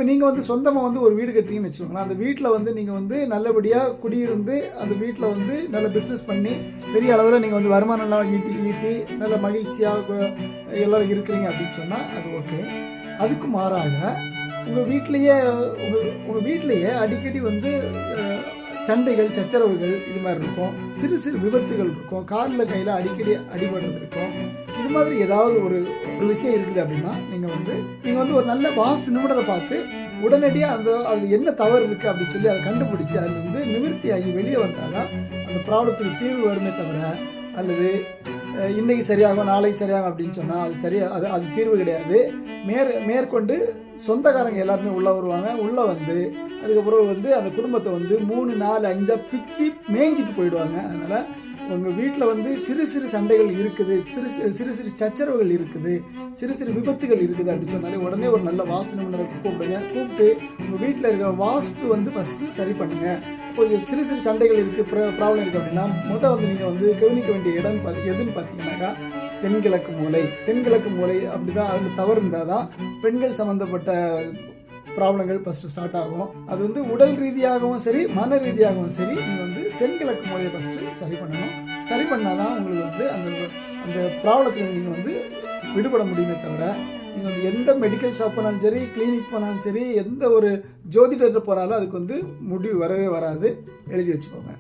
இப்போ நீங்கள் வந்து சொந்தமாக வந்து ஒரு வீடு கட்டுறீங்கன்னு வச்சுக்கோங்களேன். அந்த வீட்டில் வந்து நீங்கள் வந்து நல்லபடியாக குடியிருந்து அந்த வீட்டில் வந்து நல்ல பிஸ்னஸ் பண்ணி பெரிய அளவில் நீங்கள் வந்து வருமானம்லாம் ஈட்டி நல்ல மகிழ்ச்சியாக எல்லோரும் இருக்கிறீங்க அப்படின்னு சொன்னால் அது ஓகே. அதுக்கு மாறாக உங்கள் வீட்டிலையே அடிக்கடி வந்து சண்டைகள், சச்சரவுகள் இது மாதிரி இருக்கும். சிறு சிறு விபத்துகள் இருக்கும். காலில் கையில் அடிக்கடி அடிபடுறது இருக்கும். இது மாதிரி ஏதாவது ஒரு விஷயம் இருக்குது அப்படின்னா நீங்கள் வந்து ஒரு நல்ல வாஸ்து நிபுணரை பார்த்து உடனடியாக அது என்ன தவறு இருக்குது அப்படின்னு சொல்லி அதை கண்டுபிடிச்சி அதில் வந்து நிவர்த்தி ஆகி வெளியே வந்தால் தான் அந்த ப்ராப்ளத்துக்கு தீர்வு வருமே தவிர, அல்லது இன்றைக்கி சரியாகும் நாளைக்கு சரியாகும் அப்படின்னு சொன்னால் அது தீர்வு கிடையாது. மேற்கொண்டு சொந்தக்காரங்க எல்லாருமே உள்ளே வருவாங்க. உள்ளே வந்து அதுக்கப்புறம் வந்து அந்த குடும்பத்தை வந்து 3, 4, 5 பிச்சு மேய்ஞ்சிட்டு போயிடுவாங்க. அதனால் உங்கள் வீட்டில் வந்து சிறு சிறு சண்டைகள் இருக்குது, சிறு சிறு சச்சரவுகள் இருக்குது, சிறு சிறு விபத்துகள் இருக்குது அப்படின்னு சொன்னாலே உடனே ஒரு நல்ல வாஸ்து நிபுணரை கூப்பிட்டு உங்கள் வீட்டில் இருக்கிற வாஸ்து வந்து ஃபஸ்ட்டு சரி பண்ணுங்கள். இப்போ சிறு சிறு சண்டைகள் இருக்குது, ப்ராப்ளம் இருக்குது அப்படின்னா வந்து நீங்கள் வந்து கவனிக்க வேண்டிய இடம் எதுன்னு பார்த்தீங்கன்னாக்கா தென்கிழக்கு மூலை அப்படி தான். அதில் தவறு இருந்தால் தான் பெண்கள் சம்மந்தப்பட்ட ப்ராப்ளங்கள் ஃபஸ்ட்டு ஸ்டார்ட் ஆகும். அது வந்து உடல் ரீதியாகவும் சரி மன ரீதியாகவும் சரி நீங்கள் வந்து தென்கிழக்கு மூலையை ஃபஸ்ட்டு சரி பண்ணணும். சரி பண்ணால் தான் உங்களுக்கு வந்து அந்த ப்ராப்ளத்தில் நீங்கள் வந்து விடுபட முடியுமே தவிர, நீங்கள் வந்து எந்த மெடிக்கல் ஷாப் போனாலும் சரி, கிளினிக் போனாலும் சரி, எந்த ஒரு ஜோதிடர்கிட்ட போனாலும் அதுக்கு வந்து முடிவு வரவே வராது. எழுதி வச்சுக்கோங்க.